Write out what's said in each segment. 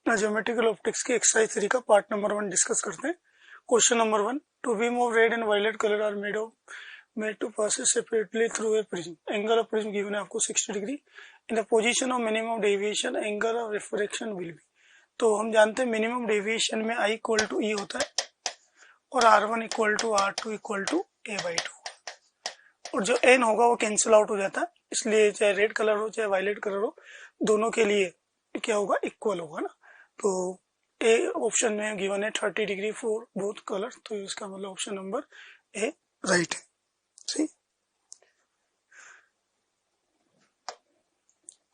Geometrical optics की exercise 3 का part number 1 discuss करते हैं। Question number 1, two beam of red and violet colour are made to pass separately through a prism. Angle of prism given है आपको 60 degree. In the position of minimum deviation angle of refraction will be. तो हम जानते हैं minimum deviation में I equal to E होता है और R1 equal to R2 equal to A/2, और जो n होगा वो कैंसिल आउट हो जाता है, इसलिए चाहे रेड कलर हो चाहे वायलेट कलर हो, दोनों के लिए क्या होगा, इक्वल होगा ना। तो ए ऑप्शन में गिवन है 30 डिग्री फॉर बोथ कलर, तो इसका मतलब ऑप्शन नंबर ए राइट है। सही।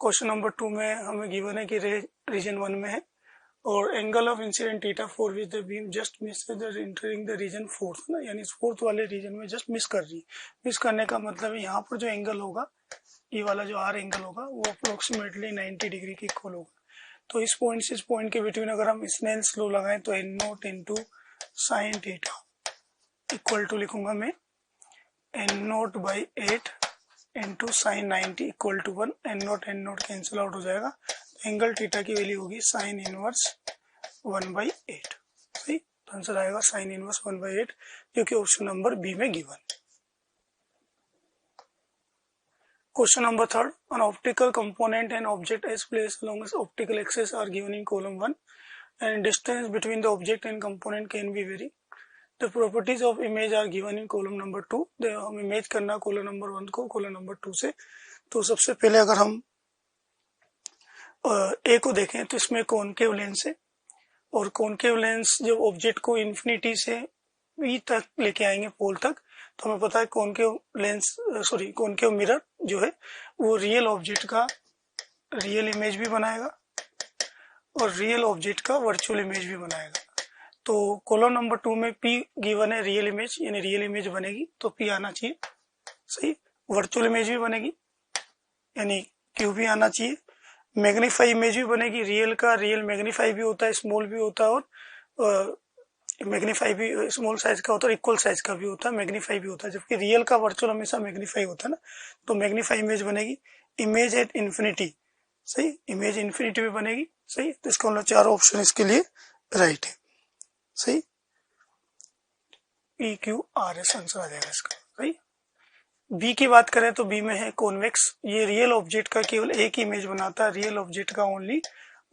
क्वेश्चन नंबर 2 में हमें गिवन है कि रीजन 1 में है और angle of incident theta for which the beam just miss entering the region fourth ना, यानी फोर्थ वाले रीजन में जस्ट मिस कर रही है। मिस करने का मतलब है यहाँ पर जो एंगल होगा, ये वाला जो आर एंगल होगा वो अप्रोक्सीमेटली 90 डिग्री के इक्वल होगा। तो इस पॉइंट से इस पॉइंट के बिटवीन अगर हम स्नेल्स लॉ लगाएं तो n0 into sine theta equal to लिखूंगा मैं n0 by 8 into sine 90 equal to 1। n0 cancel out हो जाएगा, तो एंगल थीटा की वैल्यू होगी साइन इनवर्स 1/8। सही, तो आंसर आएगा साइन इनवर्स 1/8, जो कि ऑप्शन नंबर बी में given. Question number 3, an optical component and object is placed along its optical axis are given in column 1 and distance between the object and component can be vary. The properties of image are given in column number 2. हम image करना column number 1 को column number 2 से। तो सबसे पहले अगर हम ए को देखें तो इसमें कॉनकेव लेंस है और कॉनकेव लेंस जब ऑब्जेक्ट को इन्फिनिटी से ई तक लेके आएंगे पोल तक, तो हमें पता है कॉनकेव मिरर जो है वो रियल ऑब्जेक्ट का रियल इमेज भी बनाएगा और रियल ऑब्जेक्ट का वर्चुअल इमेज भी बनाएगा। तो कॉलम नंबर 2 में P गिवन है रियल इमेज, यानी रियल इमेज बनेगी तो P आना चाहिए। सही, वर्चुअल इमेज भी बनेगी यानी Q भी आना चाहिए। मैग्नीफाई इमेज भी बनेगी, रियल का रियल मैग्नीफाई भी होता है, स्मॉल भी होता है और मैग्नीफाई भी स्मॉल साइज का होता है, इक्वल साइज का भी होता है, मैग्नीफाई भी होता है, जबकि रियल का वर्चुअल हमेशा मैग्नीफाई होता है ना। तो मैग्नीफाई इमेज बनेगी। इमेज एट इन्फिनिटी, सही, इमेज इन्फिनिटी भी बनेगी। सही, तो इसका मतलब चारों ऑप्शन इसके लिए राइट है। सही, PQRS आंसर आ जाएगा इसका। सही। बी की बात करें तो बी में है कॉन्वेक्स, ये रियल ऑब्जेक्ट का केवल एक इमेज बनाता है, रियल ऑब्जेक्ट का ओनली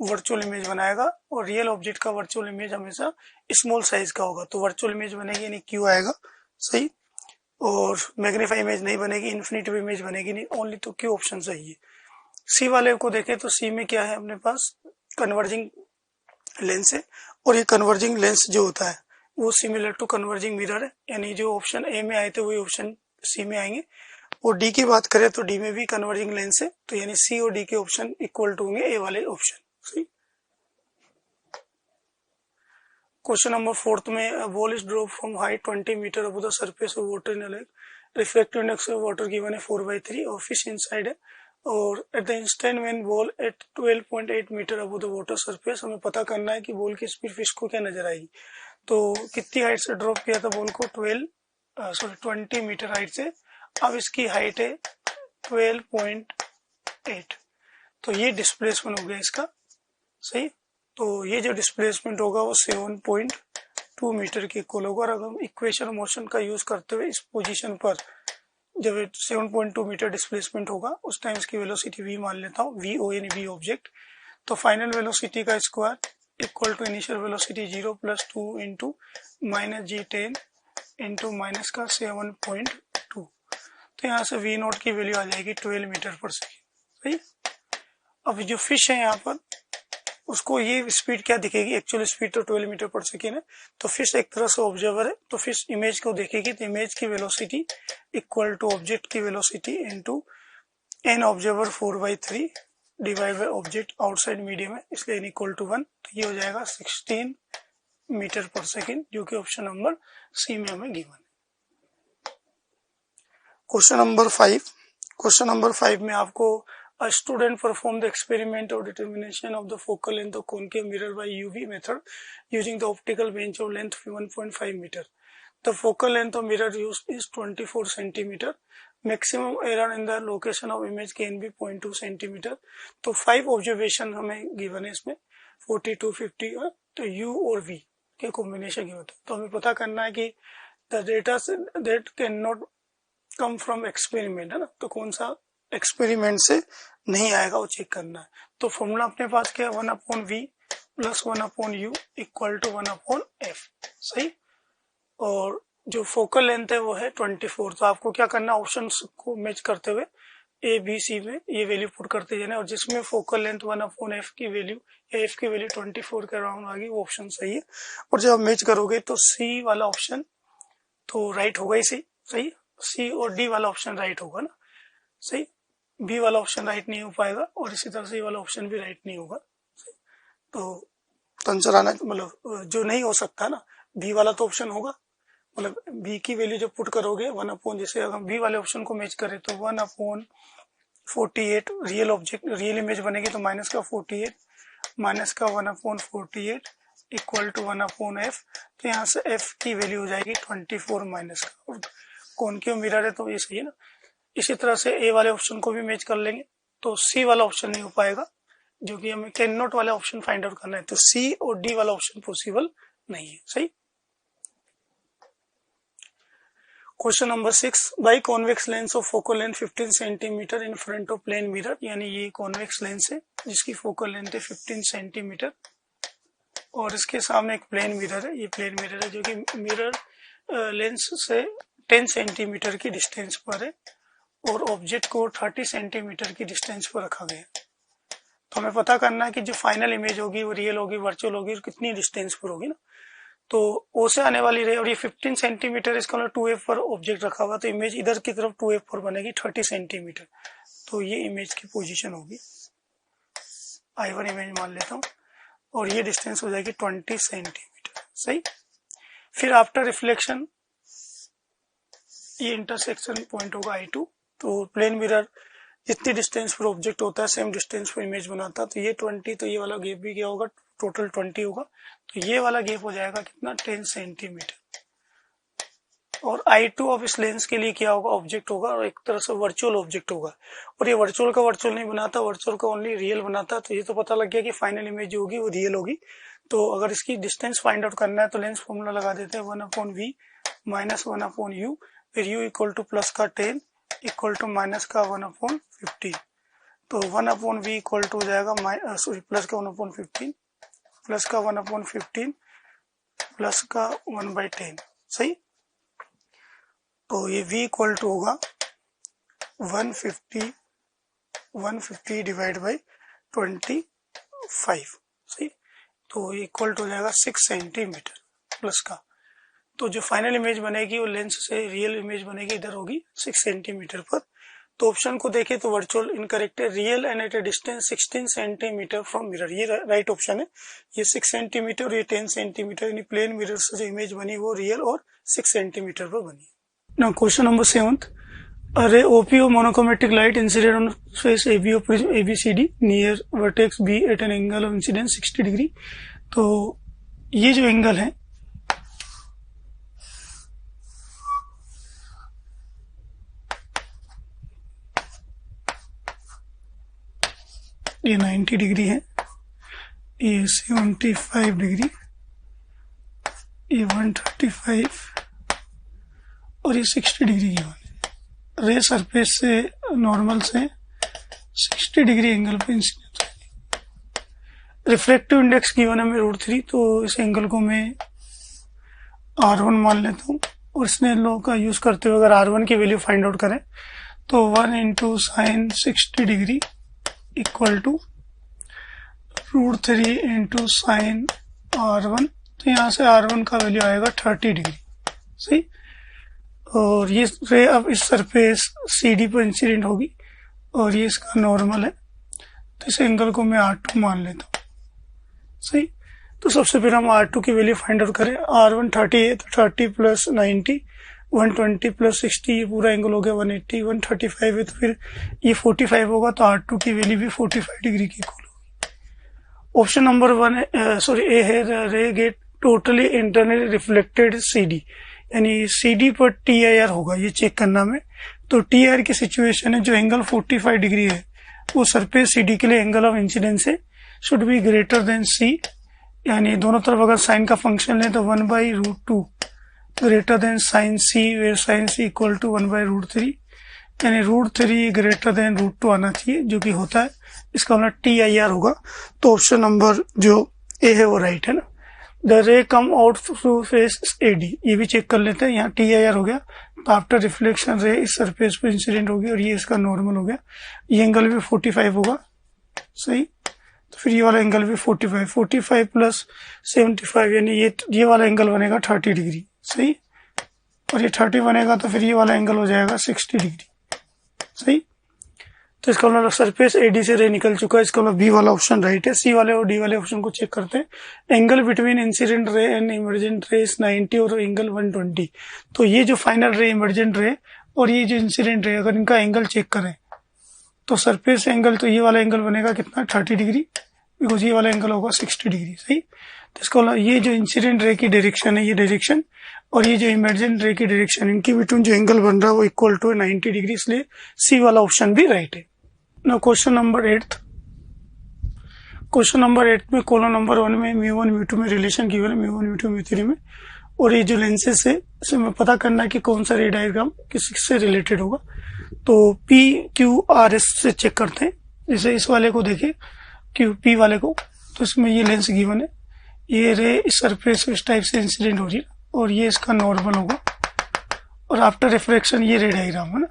वर्चुअल इमेज बनाएगा और रियल ऑब्जेक्ट का वर्चुअल इमेज हमेशा स्मॉल साइज का होगा, तो वर्चुअल इमेज बनेगी यानी क्यू आएगा। सही, और मैग्नीफाई इमेज नहीं बनेगी, इन्फिनिटी इमेज बनेगी नहीं, ओनली तो क्यू ऑप्शन सही है। सी वाले को देखें तो सी में क्या है, अपने पास कन्वर्जिंग लेंस है और ये कन्वर्जिंग लेंस जो होता है वो सिमिलर टू कन्वर्जिंग मिरर है, यानी जो ऑप्शन ए में आए थे वही ऑप्शन सी में आएंगे। और डी की बात करें तो डी में भी कन्वर्जिंग लेंस है, तो यानी सी और डी के ऑप्शन इक्वल टू होंगे ए वाले ऑप्शन। सही। क्वेश्चन नंबर 4 में ball is drop from height 20 metre above the surface of water in a lake, reflective index of water given है 4/3 और फिश इनसाइड है, और at the instant when ball at 12.8 metre above the water surface, हमें पता करना है कि ball की स्पीड फिश को क्या नजर आएगी। तो कितनी हाइट से ड्रॉप किया था बॉल को, 20 मीटर हाइट से। अब इसकी हाइट है 12.8, तो ये डिस्प्लेसमेंट हो गया इसका। सही, तो ये जो डिस्प्लेसमेंट होगा वो 7.2 मीटर के इक्वल होगा। और अगर हम इक्वेशन मोशन का यूज करते हुए इस पोजीशन पर जब 7.2 मीटर डिस्प्लेसमेंट होगा उस टाइम इसकी वेलोसिटी v मान लेता हूँ, VO यानी v ऑब्जेक्ट, तो फाइनल वेलोसिटी का square equal to initial velocity 0 + 2 into -g10 into minus का 7.2, तो यहाँ से v0 की वैल्यू आ जाएगी 12 मीटर पर सेकेंड। सही, अब जो फिश है यहाँ पर उसको ये स्पीड क्या दिखेगी, एक्चुअल स्पीड तो 12 मीटर पर सेकेंड है, तो फिश एक तरह से ऑब्जर्वर है, तो फिश इमेज को देखेगी, तो इमेज की वेलोसिटी इक्वल टू ऑब्जेक्ट की velocity into an observer 4/3 divide by object outside medium है, इसलिए n इक्वल टू 1, तो ये हो जाएगा 16 मीटर पर सेकेंड, जो कि ऑप्शन नंबर सी में हमें गिवन है। क्वेश्चन नंबर 5 में आपको A student performed the experiment of determination of the focal length of concave mirror by UV method using the optical bench of length 1.5 meter. The focal length of mirror used is 24 centimeter. Maximum error in the location of image can be 0.2 centimeter. तो 5 observation हमें given है इसमें, 42, 50, तो u और v के combination की होता है। तो हमें पता करना है कि the data that can not come from experiment, है ना, तो कौन सा एक्सपेरिमेंट से नहीं आएगा वो चेक करना है। तो फॉर्मूला अपने पास क्या है, 1/v plus 1/u equal to 1/f, सही। और जो फोकल लेंथ है वो है 24। तो आपको क्या करना है, ऑप्शंस को मैच करते हुए ए बी सी में ये वैल्यू पुट करते जाना, और जिसमें फोकल लेंथ 1/f की वैल्यू या f की वैल्यू 24 के अराउंड आ गई वो ऑप्शन सही है। और जब आप मैच करोगे तो सी वाला ऑप्शन तो राइट होगा ही, सही। सी और डी वाला ऑप्शन राइट होगा ना, सही। बी वाला ऑप्शन राइट नहीं हो पाएगा और इसी तरह से वाला ऑप्शन भी राइट नहीं होगा। तो आंसर आना मतलब जो नहीं हो सकता ना, बी वाला तो ऑप्शन होगा, मतलब बी की वैल्यू जो पुट करोगे 1/, जैसे अगर बी वाले ऑप्शन को मैच करें तो 1/48 रियल ऑब्जेक्ट रियल इमेज बनेगी, तो माइनस का 48 माइनस का 1/48 इक्वल टू 1/f। तो यहाँ से f की वैल्यू हो जाएगी 24 माइनस का, कॉनकेव मिरर है तो ये सही है ना। इसी तरह से ए वाले ऑप्शन को भी मैच कर लेंगे, तो सी वाला ऑप्शन नहीं हो पाएगा, जो कि हमें कैन नॉट वाला ऑप्शन फाइंड आउट करना है, तो सी और डी वाला ऑप्शन पॉसिबल नहीं है, सही। Question number 6, biconvex lens of focal length 15 centimetre in front of plane mirror, यानी ये कॉन्वेक्स लेंस है जिसकी फोकल लेंथ है 15 सेंटीमीटर और इसके सामने एक प्लेन मिरर है। ये प्लेन मिरर है जो कि मिरर लेंस से 10 सेंटीमीटर की डिस्टेंस पर है और ऑब्जेक्ट को 30 सेंटीमीटर की डिस्टेंस पर रखा गया है। तो हमें पता करना है कि जो फाइनल इमेज होगी वो रियल होगी, वर्चुअल होगी और कितनी डिस्टेंस पर होगी ना। तो ओ से आने वाली रहे और ये 15 सेंटीमीटर इसका मतलब 2f पर ऑब्जेक्ट रखा हुआ, तो इमेज इधर की तरफ 2f पर बनेगी 30 सेंटीमीटर। तो ये इमेज की पोजीशन होगी, I1 इमेज मान लेता हूँ, और ये डिस्टेंस हो जाएगी 20 सेंटीमीटर, सही। फिर आफ्टर रिफ्लेक्शन ये इंटरसेक्शन पॉइंट होगा I2। तो प्लेन मिरर जितनी डिस्टेंस पर ऑब्जेक्ट होता है सेम डिस्टेंस पर इमेज बनाता है, तो ये 20, तो ये वाला गैप भी क्या होगा, टोटल 20 होगा, तो ये वाला गैप हो जाएगा कितना, 10 सेंटीमीटर। और I2 ऑफ इस लेंस के लिए क्या होगा, ऑब्जेक्ट होगा और एक तरह से वर्चुअल ऑब्जेक्ट होगा, और ये वर्चुअल का वर्चुअल नहीं बनाता, वर्चुअल का ओनली रियल बनाता। तो ये तो पता लग गया कि फाइनल इमेज जो होगी वो रियल होगी। तो अगर इसकी डिस्टेंस फाइंड आउट करना है तो लेंस फॉर्मूला लगा देते हैं 1/v माइनस 1/u, फिर u इक्वल टू प्लस का 10 इक्वल टू माइनस का 1/15। तो 1/v इक्वल टू हो जाएगा प्लस का 1/15 प्लस का 1/15 प्लस का 1/10, सही। तो ये v इक्वल टू होगा 150 डिवाइड बाई 25, सही। तो ये इक्वल टू हो जाएगा 6 सेंटीमीटर प्लस का। तो जो फाइनल इमेज बनेगी वो लेंस से रियल इमेज बनेगी, इधर होगी 6 सेंटीमीटर पर। तो ऑप्शन को देखें तो वर्चुअल इनकरेक्ट है, real and at a distance 16 centimetre from mirror, ये राइट ऑप्शन है। ये 6 सेंटीमीटर और ये 10 सेंटीमीटर, यानी प्लेन मिरर से जो इमेज बनी वो रियल और 6 सेंटीमीटर पर बनी। Now question number 7, a ray OP of monochromatic light incident on face AB of prism ABCD near vertex B at an angle of incidence 60 degree. तो ये जो एंगल है ये 90 डिग्री है, ये 75 डिग्री, ये 135 और ये 60 डिग्री की बने। रे सरफेस से नॉर्मल से 60 डिग्री एंगल पे इंसिडेंट है। रिफ्लेक्टिव इंडेक्स गिवन है √3, तो इस एंगल को मैं R1 मान लेता हूँ और स्नेल लॉ का यूज करते हुए अगर R1 की वैल्यू फाइंड आउट करें तो 1 × sin 60 degree equal to √3 × sin R1। तो यहाँ से R1 का वैल्यू आएगा 30 डिग्री, सही। और ये रे अब इस सरफेस CD पर इंसिडेंट होगी और ये इसका नॉर्मल है, तो इस एंगल को मैं R2 मान लेता हूँ, सही। तो सबसे पहले हम R2 की वैल्यू फाइंड आउट करें। R1 30 है तो 30 प्लस 90 120 प्लस 60, ये पूरा एंगल हो गया 180। 135 है तो फिर ये 45 होगा, तो R2 की वैल्यू भी 45 डिग्री की इक्वल होगी। ऑप्शन नंबर 1 ए है, ray get totally internally reflected CD, यानी CD पर TIR होगा, ये चेक करना में। तो TIR की सिचुएशन है जो एंगल 45 डिग्री है वो सरफेस CD के लिए एंगल ऑफ इंसिडेंस है शुड बी ग्रेटर देन सी, यानी दोनों तरफ अगर साइन का फंक्शन ले तो 1/√2 greater than sine C, where sine C equal to 1/√3, यानी √3 ग्रेटर देन √2 आना चाहिए, जो कि होता है। इसका मतलब TIR होगा। तो ऑप्शन नंबर जो ए है वो राइट है ना। द रे come out through face AD, ये भी चेक कर लेते हैं। यहाँ TIR हो गया, तो आफ्टर रिफ्लेक्शन रे इस सरफेस पे इंसिडेंट होगी और ये इसका नॉर्मल हो गया। ये एंगल भी 45 होगा, सही। तो फिर ये वाला एंगल भी 45 प्लस 75, यानी ये वाला एंगल बनेगा 30 डिग्री, सही। और ये 30 बनेगा तो फिर ये वाला एंगल हो जाएगा 60 डिग्री, सही। तो इसका मतलब सरफेस AD से रे निकल चुका है। इसका मतलब बी वाला ऑप्शन राइट है। सी वाले और डी वाले ऑप्शन को चेक करते हैं। Angle between incident ray and emergent रे इज 90 और एंगल 120। तो ये जो फाइनल रे, इमर्जेंट रे और ये जो इंसिडेंट रे, अगर इनका एंगल चेक करें तो सरफेस एंगल, तो ये वाला एंगल बनेगा कितना, 30 डिग्री, बिकॉज ये वाला एंगल होगा 60 डिग्री, सही। तो इसका मतलब ये जो इंसिडेंट रे की डायरेक्शन है, ये डायरेक्शन, और ये जो इमर्जेंट रे की डायरेक्शन, इनके बिटवीन जो एंगल बन रहा है वो इक्वल टू 90 डिग्री, इसलिए सी वाला ऑप्शन भी राइट है। Now question number 8। Question number 8 में कॉलम नंबर 1 में μ1 μ2 में रिलेशन गिवन है, μ1 μ2 μ3 में, और ये जो लेंसेज है इसमें पता करना है कि कौन सा रे डायग्राम किससे रिलेटेड होगा। तो PQRS से चेक करते हैं। जैसे इस वाले को देखें, QP वाले को, तो इसमें ये लेंस गिवन है, ये रे इस सरफेस इस टाइप से इंसिडेंट हो रही है और ये इसका नॉर्मल होगा, और आफ्टर रिफ्रैक्शन ये रे डायग्राम है ना।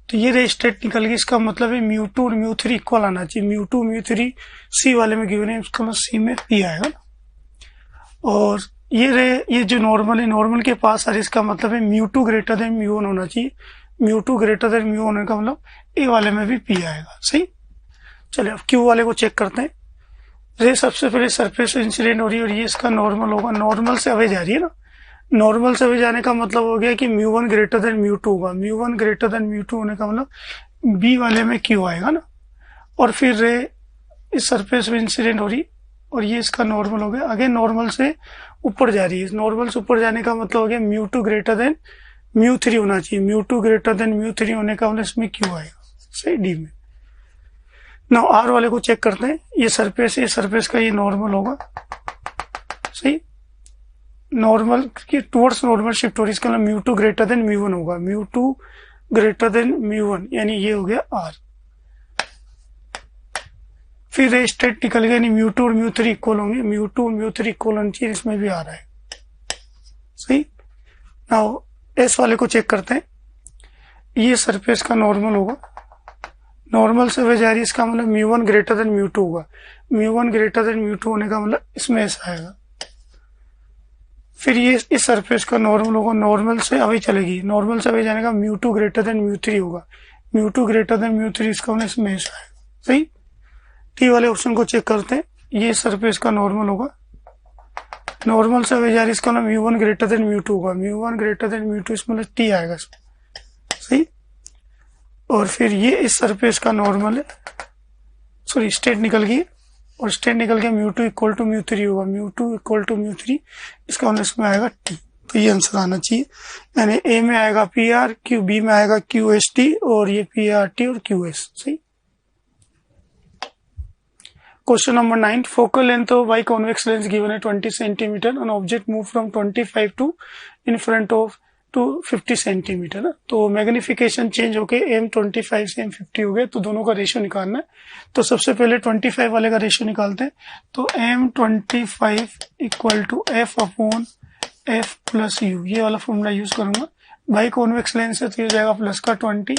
तो ये रे स्ट्रेट निकल गई। इसका मतलब है μ2 और μ3 इक्वल आना चाहिए। μ2 μ3 सी वाले में गिवन है, उसका मतलब सी में P आएगा ना। और ये रे, ये जो नॉर्मल है, नॉर्मल के पास आ रही, इसका मतलब है μ2 ग्रेटर देन μ1 होना चाहिए। μ2 ग्रेटर देन μ1 होने का मतलब ए वाले में भी P आएगा, सही। चलिए अब Q वाले को चेक करते हैं। रे सबसे पहले सरफेस से इंसिडेंट हो रही है और ये इसका नॉर्मल होगा। नॉर्मल से अवे जा रही है ना। नॉर्मल से अवे जाने का मतलब हो गया कि μ1 ग्रेटर देन μ2 होगा। μ1 ग्रेटर देन μ2 होने का मतलब बी वाले में Q आएगा ना। और फिर रे इस सरफेस में इंसिडेंट हो रही और ये इसका नॉर्मल हो गया। अगेन नॉर्मल से ऊपर जा रही है। नॉर्मल से ऊपर जाने का मतलब हो गया μ2 ग्रेटर देन μ3 होना चाहिए। μ2 ग्रेटर देन μ3 होने का मतलब इसमें Q आएगा, सही, डी में। नाउ आर वाले को चेक करते हैं। ये सरफेस का ये नॉर्मल होगा, सही। नॉर्मल की टुवर्ड्स नॉर्मल शिफ्ट हो रही है, इसका मतलब μ2 ग्रेटर देन μ1 होगा। μ2 ग्रेटर देन μ1 यानी ये हो गया आर। फिर ये स्ट्रेट निकल गया, यानी μ2 और μ3 इक्वल होंगे। μ2 और μ3 इक्वल होनी चाहिए, इसमें भी आ रहा है, सही। नाउ एस वाले को चेक करते हैं। ये सरफेस का नॉर्मल होगा। नॉर्मल से वह जा रही है, इसका मतलब μ1 ग्रेटर देन μ2 होगा। μ1 ग्रेटर देन μ2 होने का मतलब इसमें ऐसा आएगा। फिर ये इस सरफेस का नॉर्मल होगा। नॉर्मल से अवे चलेगी। नॉर्मल से अवे जाने का μ2 ग्रेटर देन μ3 होगा। μ2 ग्रेटर देन μ3 इसका मतलब इसमें ऐसा आएगा, सही। टी वाले ऑप्शन को चेक करते हैं। ये सरफेस का नॉर्मल होगा। नॉर्मल से अवे जा रही है, इसका मतलब μ1 ग्रेटर देन μ2 होगा। μ1 ग्रेटर देन μ2 इसमें मतलब टी आएगा, सही। और फिर ये इस सरफेस का नॉर्मल है, सॉरी स्ट्रेट निकल गई और स्ट्रेट निकल के μ2 इक्वल टू μ3 होगा। μ2 इक्वल टू μ3 इसका मतलब इसमें आएगा टी। तो ये आंसर आना चाहिए, यानी ए में आएगा PR, बी में आएगा QST और ये PRT और QS, सही। Question number 9। Focal length of biconvex lens given है 20 centimetre. An object move from 25 to in front of to 50 centimetre ना। तो मैग्निफिकेशन चेंज होके M25 से M50 हो गया। तो दोनों का रेशियो निकालना है। तो सबसे पहले 25 वाले का रेशियो निकालते हैं। तो M25 equal to F upon F plus U, ये वाला फॉर्मूला यूज करूंगा। बाई कॉन्वेक्स लेंस है तो ये जाएगा प्लस का 20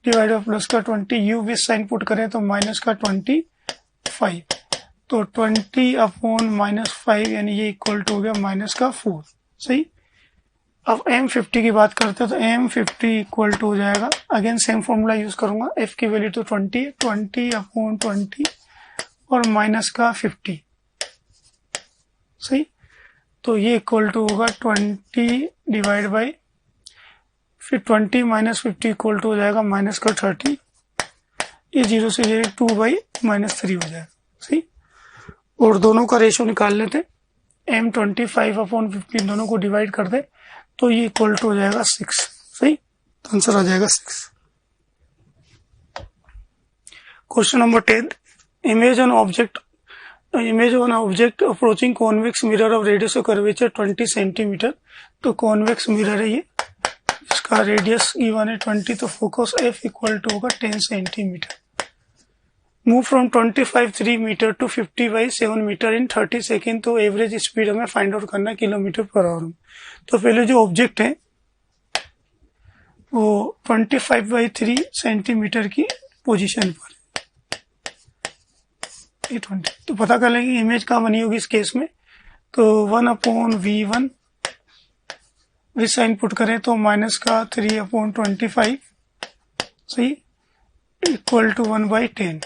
डिवाइड बाई प्लस का 20। U विथ साइन पुट करें तो माइनस का 25। तो 20 अपॉन -5 यानी ये इक्वल टू हो गया माइनस का 4, सही। अब M50 की बात करते हैं तो M50 इक्वल टू हो जाएगा, अगेन सेम फॉर्मूला यूज करूंगा। F की वैल्यू तो 20 अपॉन 20 और माइनस का 50, सही। तो ये इक्वल टू होगा 20 डिवाइड बाई फिर 20 माइनस 50 इक्वल टू हो जाएगा माइनस का 30। ये 0 से 0 2/-3 हो जाएगा, सही। और दोनों का रेशियो निकाल लेते। M25 अपॉन 50 दोनों को डिवाइड कर दे तो ये इक्वल टू हो जाएगा 6, सही। तो आंसर आ जाएगा 6। Question number 10। Image on object approaching convex mirror of radius of curvature 20 centimetre. तो कॉन्वेक्स मिरर है ये, इसका रेडियस गिवन है 20, तो फोकस एफ इक्वल टू होगा 10 centimetre. Move from 25.3 metre to 50/7 metre in 30 second. तो एवरेज स्पीड हमें find out करना है किलोमीटर पर आवर में। तो पहले जो ऑब्जेक्ट है वो 25/3 सेंटीमीटर की पोजीशन पर, ये 20। तो पता कर लेंगे इमेज कहाँ बनी होगी इस केस में। तो 1/v1 विच साइन पुट करें तो माइनस का 3/25 सही इक्वल टू 1/10।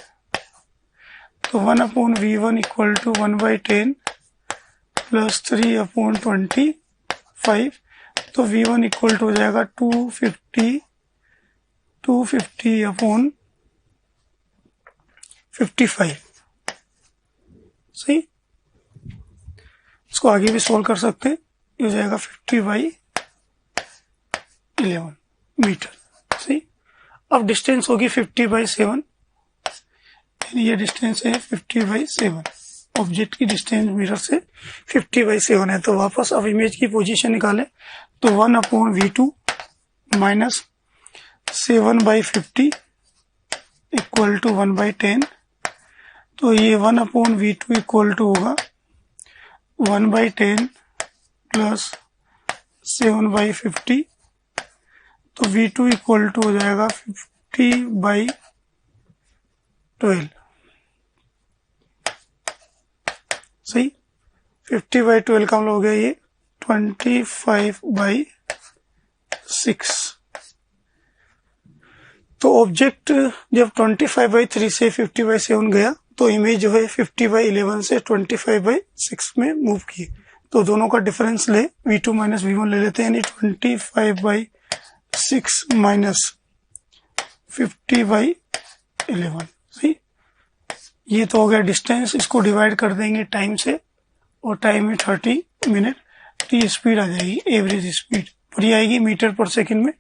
तो 1/v1 इक्वल टू 1/10 प्लस 3/25। तो v1 इक्वल टू हो जाएगा 250/55 सही। इसको आगे भी सॉल्व कर सकते हैं, ये हो जाएगा 50/11 मीटर सही। अब डिस्टेंस होगी 50/7, ये डिस्टेंस है 50/7। ऑब्जेक्ट की डिस्टेंस मिरर से 50/7 है। तो वापस अब इमेज की पोजीशन निकालें तो 1/v2 माइनस 7/50 इक्वल टू 1/10। तो ये 1/v2 इक्वल टू होगा 1/10 प्लस 7/50। तो v2 इक्वल टू हो जाएगा 50/12 सही। 50/12 का हम लोग हो गया ये 25/6। तो ऑब्जेक्ट जब 25/3 से 50/7 गया तो इमेज जो है 50/11 से 25/6 में मूव की। तो दोनों का डिफरेंस ले v2 माइनस v1 ले लेते हैं, यानी 25/6 माइनस 50/11 सही। ये तो हो गया डिस्टेंस। इसको डिवाइड कर देंगे टाइम से, और टाइम में 30 मिनट। तो ये स्पीड आ जाएगी एवरेज स्पीड, और ये आएगी मीटर पर सेकंड में।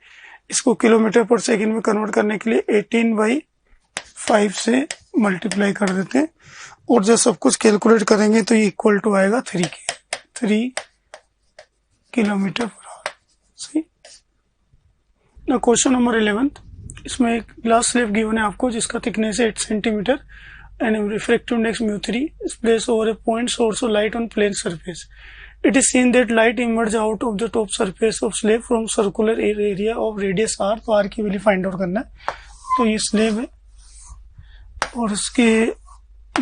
इसको किलोमीटर पर सेकंड में कन्वर्ट करने के लिए 18/5 से मल्टीप्लाई कर देते हैं, और जब सब कुछ कैलकुलेट करेंगे तो ये इक्वल टू आएगा 3 किलोमीटर पर आवर सही। क्वेश्चन नंबर 11, इसमें एक ग्लास स्लेब गिवन है आपको जिसका थिकनेस है 8 centimetre and refractive index mu3 is placed over a point source of light on plane surface. It is seen that light emerges out of the top surface of slab from circular area of radius r। तो r की value find out करना है। तो ये slab है और इसके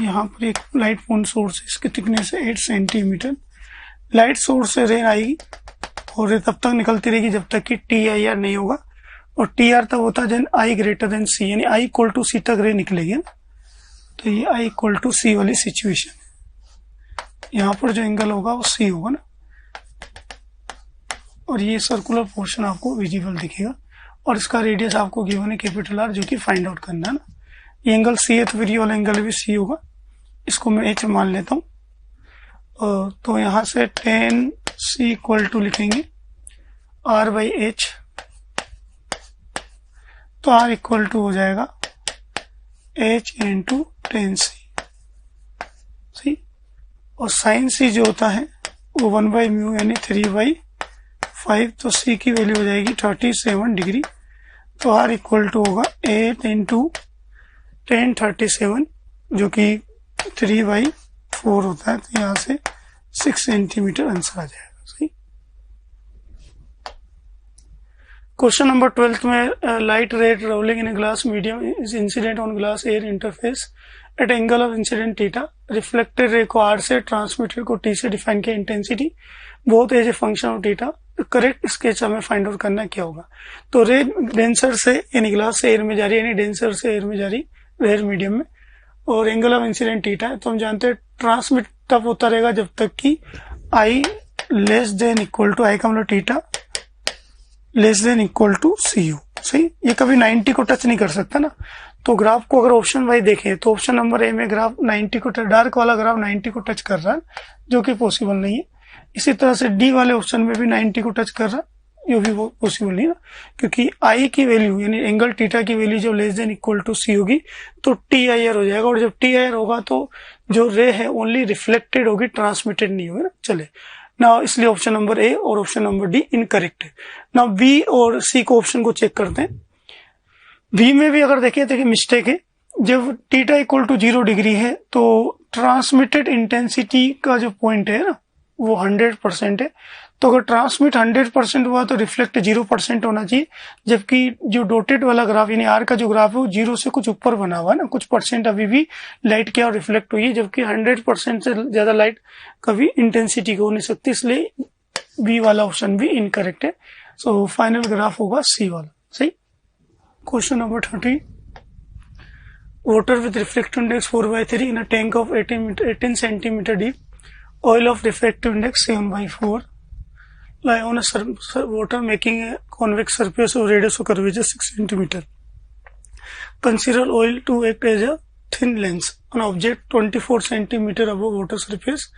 यहाँ पर एक लाइट पॉइंट सोर्स है, इसकी थिकनेस है 8 सेंटीमीटर। लाइट सोर्स से रे आएगी और रे तब तक निकलती रहेगी जब तक कि TIR नहीं होगा, और TR तब होता है जब I ग्रेटर देन C, यानी I इक्वल टू C तक रे निकलेगी। तो ये I इक्वल टू C वाली सिचुएशन, यहाँ पर जो एंगल होगा वो C होगा ना, और ये सर्कुलर पोर्शन आपको विजिबल दिखेगा, और इसका रेडियस आपको गिवन है कैपिटल R, जो कि फाइंड आउट करना है ना। ये एंगल C है तो फिर ये वाला एंगल भी C होगा। इसको मैं H मान लेता हूँ। तो यहाँ से 10C इक्वल टू लिखेंगे R/H। तो R इक्वल टू हो जाएगा H इंटू 10C सही। और साइन C जो होता है वो 1/μ यानी 3/5। तो C की वैल्यू हो जाएगी 37 डिग्री। तो R इक्वल टू होगा 8 इंटू 1037 जो कि 3/4 होता है। तो यहाँ से 6 सेंटीमीटर आंसर आ जाएगा सही। क्वेश्चन नंबर 12 में light ray travelling in a glass medium is incident on glass air interface at angle of incident theta. Reflected ray को R से, ट्रांसमिटेड को T से डिफाइन किया। Intensity both as a function of theta. Correct sketch हमें find out करना क्या होगा। तो रे डेंसर से यानी ग्लास से एयर में जा रही है, यानी डेंसर से एयर में जा रही रेयर मीडियम में, और एंगल ऑफ इंसिडेंट थीटा है। तो हम जानते हैं ट्रांसमिट तब होता रहेगा जब तक कि I less than equal to, I का मतलब theta less than equal to CU सही। ये कभी 90 को टच नहीं कर सकता ना। तो ग्राफ को अगर ऑप्शन वाइज देखें तो ऑप्शन नंबर ए में ग्राफ 90 को टच, डार्क वाला ग्राफ 90 को टच कर रहा है, जो कि पॉसिबल नहीं है। इसी तरह से डी वाले ऑप्शन में भी 90 को टच कर रहा है, ये भी पॉसिबल नहीं ना, क्योंकि आई की वैल्यू यानी एंगल थीटा की वैल्यू जब लेस देन इक्वल टू सी होगी तो टी आई आर हो जाएगा, और जब टी आई आर होगा तो जो रे है ओनली रिफ्लेक्टेड होगी, ट्रांसमिटेड नहीं होगी ना। चले ना, इसलिए ऑप्शन नंबर ए और ऑप्शन नंबर डी इनकरेक्ट है ना। बी और सी को ऑप्शन को चेक करते हैं। बी में भी अगर देखें तो मिस्टेक है, जब थीटा इक्वल टू 0 डिग्री है तो ट्रांसमिटेड इंटेंसिटी का जो पॉइंट है ना वो 100% है, तो अगर ट्रांसमिट 100% हुआ तो रिफ्लेक्ट 0% होना चाहिए, जबकि जो डॉटेड वाला ग्राफ यानी आर का जो ग्राफ है वो 0 से कुछ ऊपर बना हुआ है ना, कुछ परसेंट अभी भी लाइट क्या रिफ्लेक्ट हुई है, जबकि 100% से ज्यादा लाइट कभी इंटेंसिटी को हो नहीं सकती, इसलिए बी वाला ऑप्शन भी इनकरेक्ट है। सो फाइनल ग्राफ होगा सी वाला, सही। Question number 30, water with refractive index 4/3 in a tank of 18 centimeter deep, oil of refractive index 7/4 lie on a water making a convex surface of radius of curvature 6 centimeter. Consider oil to act as a thin lens on object 24 centimeter above water surface.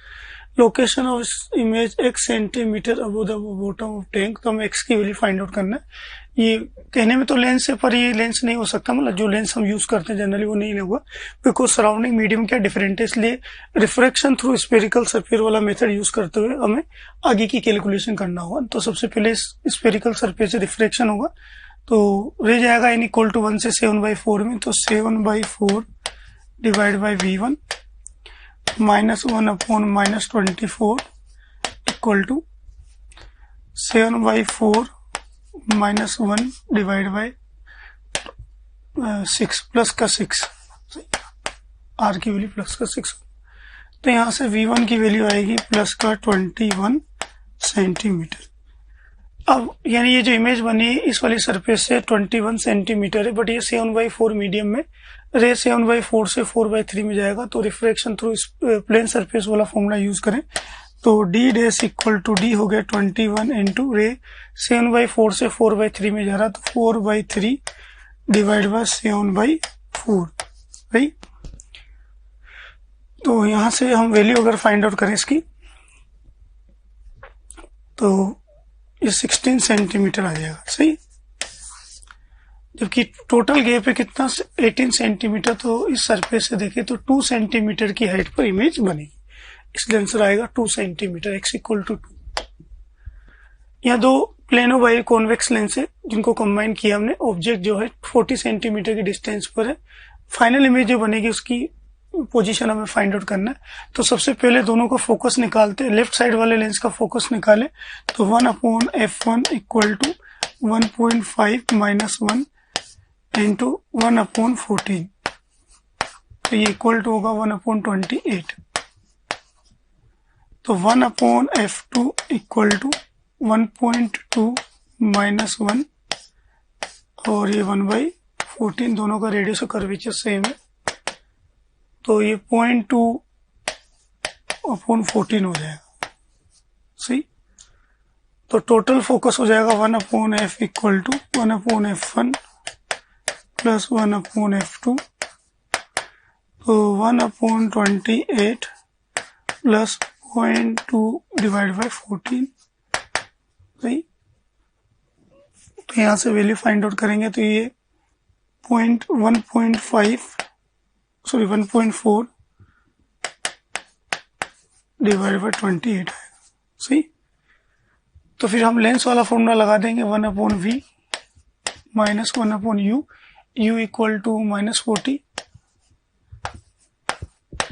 Location of image x centimetre above the bottom of tank, तो हमें x की value find out करना है। ये कहने में तो lens है, पर ये लेंस नहीं हो सकता, मतलब जो लेंस हम यूज करते हैं जनरली वो नहीं होगा, बिकॉज सराउंडिंग मीडियम क्या डिफरेंट है, इसलिए रिफ्रैक्शन थ्रू स्फेरिकल सरफेस वाला मेथड यूज करते हुए हमें आगे की कैलकुलेशन करना होगा। तो सबसे पहले स्फेरिकल सरफेस से रिफ्रैक्शन होगा, तो रह जाएगा n इक्वल टू 1 से 7/4 में, तो 7/4 divide by V1 -1 upon -24 equal to 7/4 -1 divide by 6 plus का 6, आर की वैल्यू प्लस का 6, तो यहां से V1 की वैल्यू आएगी प्लस का 21 सेंटीमीटर। अब यानी ये जो इमेज बनी है इस वाली सरफेस से 21 सेंटीमीटर है, बट ये 7/4 मीडियम में, रे 7/4 से 4/3 में जाएगा, तो रिफ्रैक्शन थ्रू प्लेन सरफेस वाला फॉर्मूला यूज करें तो d dash equal to d हो गया 21 इंटू रे 7/4 से 4/3 में जा रहा, तो 4/3 डिवाइड बाय 7/4, राइट। तो यहां से हम वैल्यू अगर फाइंड आउट करें इसकी तो ये 16 सेंटीमीटर आ जाएगा, सही। जबकि टोटल गैप है कितना, 18 सेंटीमीटर, तो इस सरफेस से देखें तो 2 सेंटीमीटर की हाइट पर इमेज बनेगी, इसलिए आंसर आएगा 2 सेंटीमीटर, x इक्वल टू 2। यहाँ दो प्लेनो बाई कॉन्वेक्स लेंस है जिनको कंबाइन किया हमने, ऑब्जेक्ट जो है 40 सेंटीमीटर की डिस्टेंस पर है, फाइनल इमेज जो बनेगी उसकी पोजीशन हमें फाइंड आउट करना है। तो सबसे पहले दोनों का फोकस निकालते हैं, लेफ्ट साइड वाले लेंस का फोकस निकाले तो 1/f1 equal to 1.5 minus 1 into 1/14, तो ये इक्वल टू होगा 1/28, तो 1/f2 इक्वल टू 1.2 माइनस 1 और ये 1/14, दोनों का रेडियस और कर्वेचर सेम है, तो ये 0.2/14 हो जाएगा, सही। तो टोटल फोकस हो जाएगा 1/f equal to 1/f1 plus 1/f2, तो 1/28 प्लस 0.2 डिवाइड बाई 14, सही। तो यहां से वैल्यू फाइंड आउट करेंगे तो ये 1.4 डिवाइड बाई 28 आएगा, सही। तो फिर हम लेंस वाला फॉर्मूला लगा देंगे 1/v minus 1/u, u equal to -40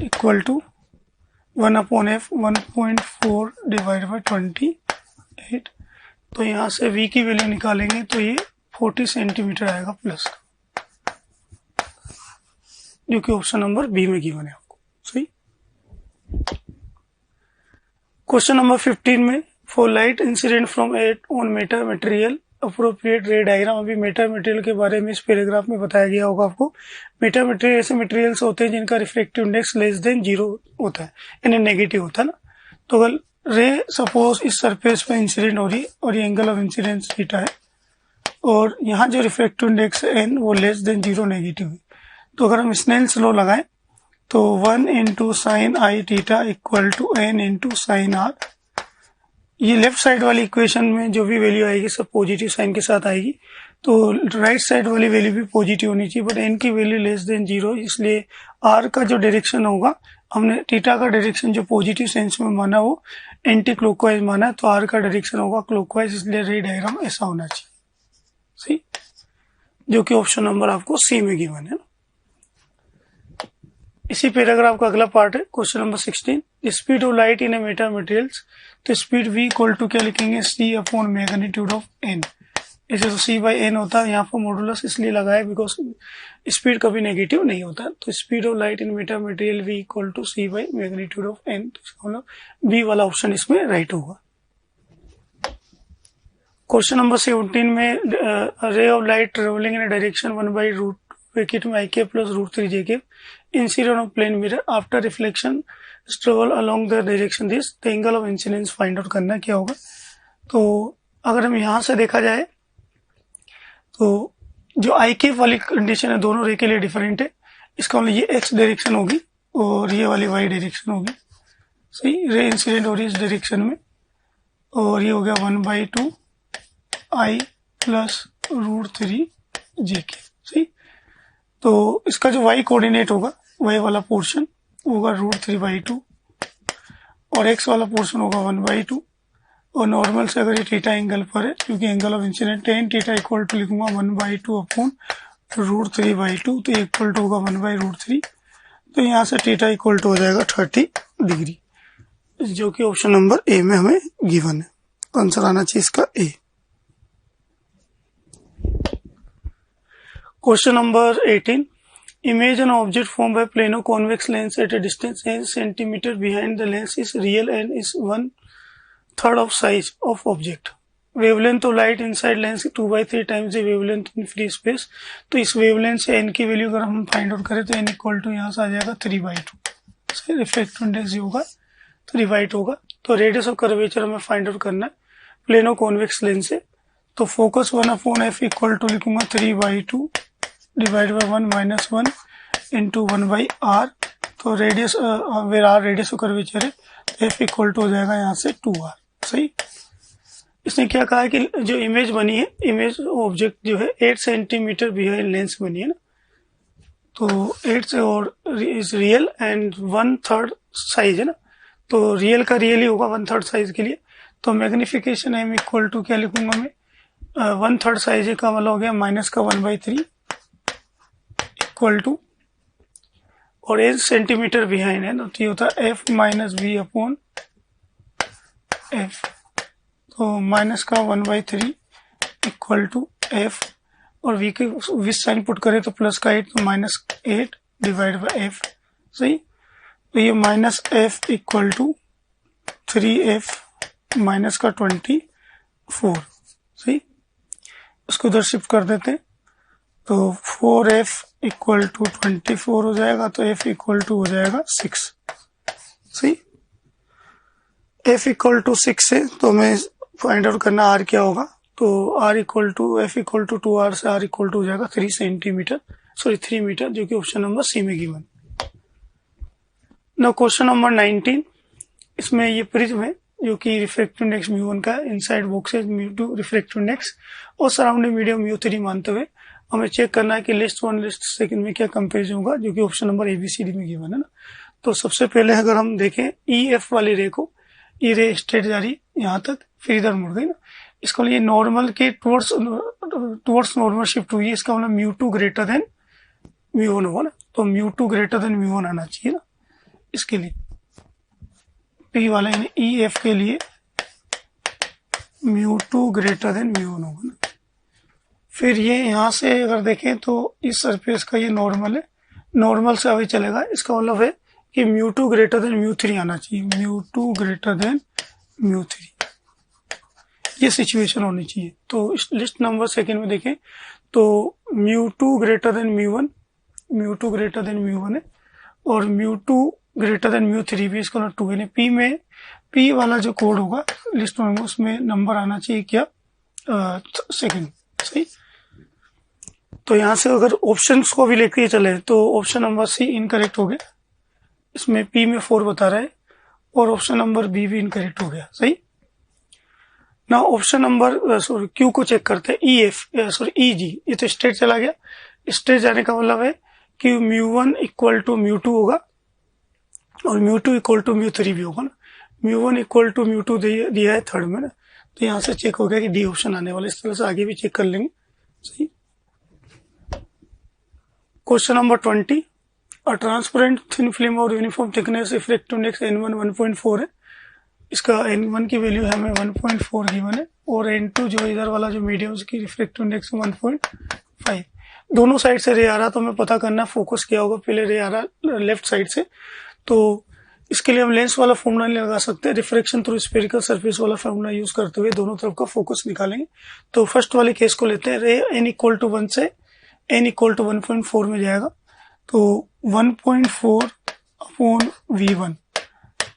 equal to 1/f 1.4 divide by 28, तो यहाँ से v की वैल्यू निकालेंगे तो ये 40 सेंटीमीटर आएगा प्लस, जो कि ऑप्शन नंबर बी में गिवन है आपको, सही। क्वेश्चन नंबर 15 में for light incident from on meta material appropriate ray diagram, अभी मेटर मटेरियल के बारे में इस पैराग्राफ में बताया गया होगा आपको। मेटर मटेरियल ऐसे मटेरियल्स होते हैं जिनका रिफ्रैक्टिव इंडेक्स लेस देन 0 होता है, यानी नेगेटिव होता है ना। तो अगर रे सपोज इस सरफेस पे इंसिडेंट हो रही है और ये एंगल ऑफ इंसिडेंस थीटा है, और यहाँ जो रिफ्रैक्टिव इंडेक्स है n वो लेस देन 0 नेगेटिव है, तो अगर हम स्नेल्स लॉ लगाएं तो 1 into sine I theta equal to n into sine R, ये लेफ्ट साइड वाली इक्वेशन में जो भी वैल्यू आएगी सब पॉजिटिव साइन के साथ आएगी, तो राइट साइड वाली वैल्यू भी पॉजिटिव होनी चाहिए, बट एन की वैल्यू लेस देन 0, इसलिए आर का जो डायरेक्शन होगा, हमने थीटा का डायरेक्शन जो पॉजिटिव सेंस में माना वो एंटी क्लॉकवाइज माना, तो आर का डायरेक्शन होगा क्लॉकवाइज, इसलिए रे डायग्राम ऐसा होना चाहिए, सही, जो कि ऑप्शन नंबर आपको सी में गिवन है। इसी पैराग्राफ का अगला पार्ट है question number 16, speed of light in A Meta materials, तो स्पीड v इक्वल टू क्या लिखेंगे, c upon magnitude of n, ऐसे तो c बाई n होता है, यहाँ पर मॉडुलस इसलिए लगाया बिकॉज स्पीड कभी नेगेटिव नहीं होता, तो speed of light in meta material v equal to c by magnitude of n, मतलब बी वाला ऑप्शन इसमें राइट होगा। क्वेश्चन नंबर 17 में ray of light travelling in direction 1 by root bracket में ik plus root 3 jk incident of plane mirror after reflection travel along the direction this, the angle of incidence find out करना क्या होगा। तो अगर हम यहाँ से देखा जाए तो जो ik वाली कंडीशन है दोनों रे के लिए डिफरेंट है, इसका मतलब ये x डायरेक्शन होगी और ये वाली y डायरेक्शन होगी, सही, रे इंसिडेंट हो रही है इस डायरेक्शन में, और ये हो गया 1/2 I प्लस रूट 3 jk, सही। तो इसका जो y कोऑर्डिनेट होगा, y वाला पोर्शन होगा रूट 3/2 और x वाला पोर्शन होगा 1/2, और नॉर्मल से अगर ये थीटा एंगल पर है, क्योंकि angle of incident tan theta equal to लिखूंगा 1/2 अपॉन रूट 3/2, तो इक्वल टू होगा 1/√3, तो यहाँ से थीटा इक्वल टू हो जाएगा 30 डिग्री, जो कि ऑप्शन नंबर ए में हमें गिवन है, आंसर आना चाहिए इसका ए। Question number 18. Image an object formed by plano convex lens at a distance n centimeter behind the lens is real and is 1/3 of size of object. Wavelength of light inside lens 2/3 times the wavelength in free space. तो इस wavelength से n की value अगर हम find out करें तो n equal to यहाँ से आ जाएगा 3/2, रिफ्लेक्टिव इंडेक्स होगा 3/2 होगा। तो रेडियस ऑफ कर्वेचर हमें फाइंड आउट करना है प्लेनो कॉन्वेक्स लेंस से, तो फोकस 1/f इक्वल टू लिखूंगा 3/2 divide by 1 minus 1 into 1/r, तो radius where R radius of curvature है, तो f इक्वल टू हो जाएगा यहाँ से 2r, सही। इसने क्या कहा है कि जो इमेज बनी है, इमेज ऑब्जेक्ट जो है 8 सेंटीमीटर बिहाइंड लेंस बनी है ना, तो 8 से और इज रियल एंड 1/3 साइज है ना, तो रियल का रियल ही होगा 1/3 साइज के लिए, तो मैग्निफिकेशन एम इक्वल टू क्या लिखूंगा मैं, 1/3 साइज का मतलब हो गया माइनस का 1/3 इक्वल टू, और 8 सेंटीमीटर बिहाइंड है, तो ये होता है F minus V upon F, तो माइनस का 1/3 इक्वल टू एफ, और वी के विथ साइन पुट करें तो प्लस का 8, तो माइनस 8 डिवाइड बाई एफ, सही। तो ये minus F equal to 3f minus का 24, सही। इसको उधर शिफ्ट कर देते हैं, तो 4f इक्वल टू 24 हो जाएगा, तो f इक्वल टू हो जाएगा 6, सही। f इक्वल टू 6 है, तो हमें फाइंड आउट करना r क्या होगा, तो r equal to f equal to 2r से r इक्वल टू हो जाएगा 3 मीटर, जो कि ऑप्शन नंबर सी में गिवन। नाउ क्वेश्चन नंबर 19, इसमें ये प्रिज्म है जो कि रिफ्रैक्टिव इंडेक्स μ1 का इनसाइड बॉक्स है μ2 रिफ्रैक्टिव इंडेक्स और सराउंडिंग मीडियम μ3 मानते हुए हमें चेक करना है कि लिस्ट 1 लिस्ट 2 में क्या कंपेरिजन होगा, जो कि ऑप्शन नंबर ABCD में गिवन है ना। तो सबसे पहले अगर हम देखें EF वाली रे को, ये रे स्ट्रेट जा रही यहाँ तक, फिर इधर मुड़ गई ना, इसको लिए नॉर्मल के टुवर्ड्स नॉर्मल शिफ्ट हुई है, इसका मतलब μ2 ग्रेटर देन μ1 होगा ना, तो μ2 ग्रेटर देन μ1 आना चाहिए ना। इसके लिए P वाला EF के लिए μ2 ग्रेटर देन μ1 होगा ना। फिर ये यहाँ से अगर देखें तो इस सरफेस का ये नॉर्मल है, नॉर्मल से अभी चलेगा, इसका मतलब है कि μ2 ग्रेटर देन μ3 आना चाहिए, μ2 ग्रेटर देन μ3, ये सिचुएशन होनी चाहिए। तो इस लिस्ट नंबर 2 में देखें तो μ2 ग्रेटर देन μ1, μ2 ग्रेटर देन μ1 है, और μ2 ग्रेटर देन μ3 भी, इसका 2 है। P में P वाला जो कोड होगा लिस्ट में, उसमें नंबर आना चाहिए क्या, 2, सही। तो यहाँ से अगर ऑप्शंस को भी लेके चले तो ऑप्शन नंबर सी इनकरेक्ट हो गया, इसमें P में 4 बता रहा है, और ऑप्शन नंबर बी भी इनकरेक्ट हो गया, सही। ना ऑप्शन नंबर सॉरी क्यू को चेक करते हैं, EG, ये तो स्ट्रेट चला गया। स्ट्रेट जाने का मतलब है कि μ1 इक्वल टू μ2 होगा और μ2 इक्वल टू μ3 भी होगा ना। μ1 इक्वल टू μ2 दिया है थर्ड में ना, तो यहाँ से चेक हो गया कि डी ऑप्शन आने वाला। इस तरह से आगे भी चेक कर लेंगे। सही। Question number 20, a transparent thin film और uniform thickness refractive index N1 1.4 है। इसका N1 की वैल्यू हमें 1.4 गिवन है और N2 जो इधर वाला जो मीडियम उसकी रिफ्रैक्टिव इंडेक्स 1.5। दोनों साइड से रे आ रहा, तो हमें पता करना फोकस किया होगा। पहले रे आ रहा लेफ्ट साइड से, तो इसके लिए हम लेंस वाला फॉर्मूला नहीं लगा सकते, रिफ्रैक्शन थ्रू स्फेरिकल सरफेस वाला फॉर्मूला यूज करते हुए दोनों तरफ का फोकस निकालेंगे। तो फर्स्ट वाले केस को लेते हैं। रे n इक्वल टू 1 से n इक्वल टू 1.4 में जाएगा, तो 1.4 upon V1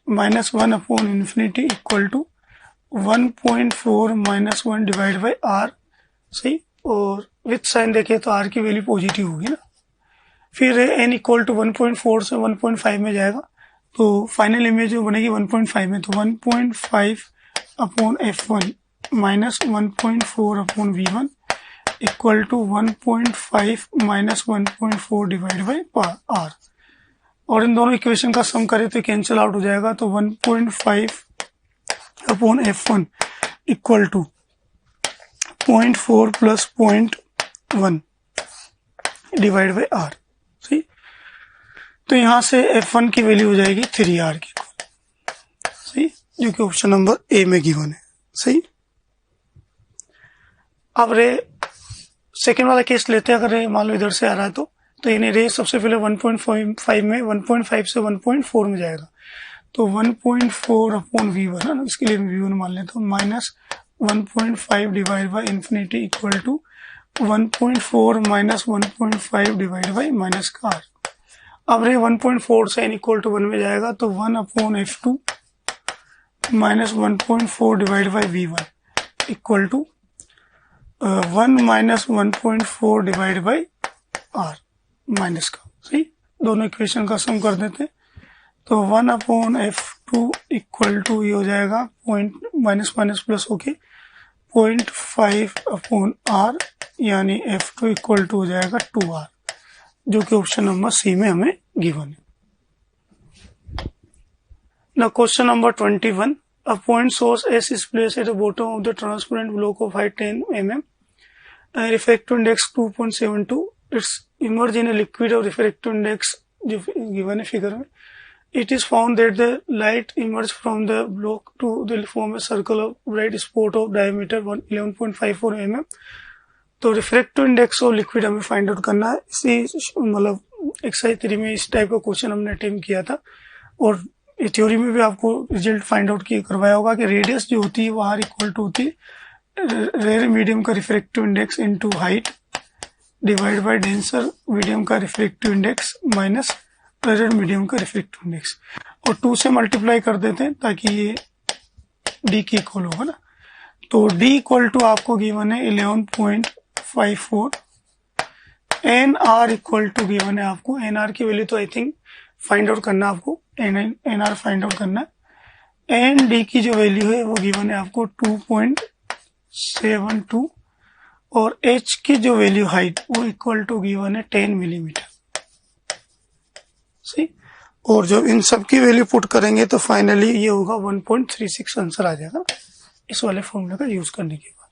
minus 1 upon infinity equal to 1.4 minus 1 divide by R। सही। और विथ साइन देखें तो R की वैल्यू पॉजिटिव होगी ना। फिर n इक्वल टू 1.4 से 1.5 में जाएगा, तो फाइनल इमेज जो बनेगी 1.5 में, तो 1.5 upon F1 minus 1.4 upon V1 equal to 1.5 minus 1.4 divide by R। और इन दोनों इक्वेशन का सम करें तो कैंसिल आउट हो जाएगा, तो 1.5 upon F1 equal to 0.4 plus 0.1 divide by R। सही। तो यहां से F1 की वैल्यू हो जाएगी 3R की। सही, जो कि ऑप्शन नंबर ए में गिवन है। सही। अब रे सेकेंड वाला केस लेते हैं। अगर रे मान लो इधर से आ रहा है तो यानी रे सबसे पहले 1.5 में 1.5 से 1.4 में जाएगा, तो 1.4 अपॉन V1 है ना, इसके लिए V1 मान लेते हैं, minus 1.5 divide by infinity equal to 1.4 minus 1.5 divide by minus का R। अब रे 1.4 से n इक्वल टू 1 में जाएगा, तो 1 upon F2 minus 1.4 divide by V1 equal to 1 minus 1.4 divide by R minus का। सही। दोनों इक्वेशन का सम कर देते हैं, तो 1 अपॉन F2 इक्वल टू ये हो जाएगा पॉइंट माइनस माइनस प्लस होके 0.5 अपॉन R, यानी F2 इक्वल टू हो जाएगा 2R, जो कि ऑप्शन नंबर सी में हमें गिवन है। Now question number 21, a point source S is placed at the bottom of the transparent block of height 10 mm, refractive index 2.72, it's emerged in a liquid of refractive index जो given है figure में। It is found that the light emerged from the block to the form a circle of bright spot of diameter 11.54 mm। तो refractive index और liquid हमें find out करना है। इसी मतलब एक्सरसाइज 3 में इस टाइप का क्वेश्चन हमने अटेम्प्ट किया था, और थ्योरी में भी आपको रिजल्ट फाइंड आउट करवाया होगा कि रेडियस जो होती है वो R इक्वल टू होती है रेयर मीडियम का refractive index into height divide by denser medium का refractive index minus rare medium का रिफ्रैक्टिव इंडेक्स, और 2 से मल्टीप्लाई कर देते हैं ताकि ये D की इक्वल होगा ना। तो D इक्वल टू आपको गिवन है 11.54, NR इक्वल टू गिवन है आपको, NR की वैल्यू तो आई थिंक फाइंड आउट करना आपको, NR फाइंड आउट करना है। एंड D की जो वैल्यू है वो गिवन है आपको 2.72, और H की जो वैल्यू हाइट वो इक्वल टू गिवन है 10 मिलीमीटर। सही। और जब इन सब की वैल्यू पुट करेंगे तो फाइनली ये होगा 1.36 आंसर आ जाएगा इस वाले फॉर्मूले का यूज करने के बाद।